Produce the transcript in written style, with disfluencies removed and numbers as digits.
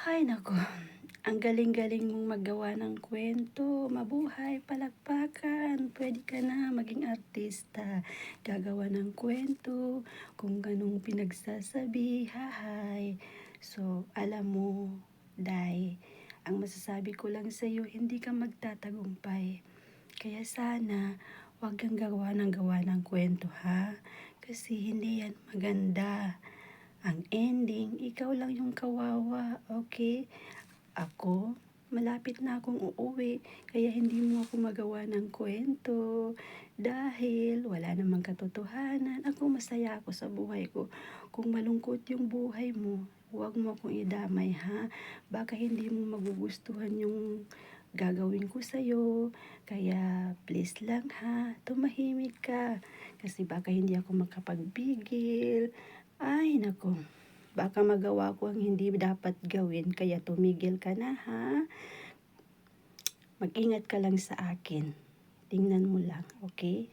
Hay naku, ang galing-galing mong maggawa ng kwento. Mabuhay, palakpakan, puwede ka na maging artista. Gagawa ng kwento kung anong pinagsasabi, hahay. So, alam mo, Day, ang masasabi ko lang sa'yo, hindi ka magtatagumpay. Kaya sana, 'wag kang gawa ng kwento, ha? Kasi hindi yan maganda. Ang ending, ikaw lang yung kawawa, okay? Ako, malapit na akong uuwi, kaya hindi mo ako magawa ng kwento. Dahil wala namang katotohanan. Ako, masaya ako sa buhay ko. Kung malungkot yung buhay mo, huwag mo akong idamay, ha? Baka hindi mo magugustuhan yung gagawin ko sa'yo. Kaya please lang, ha, tumahimik ka. Kasi baka hindi ako makapagbigil. Ay naku, baka magawa ko ang hindi dapat gawin kaya tumigil ka na, ha? Mag-ingat ka lang sa akin. Tingnan mo lang, okay?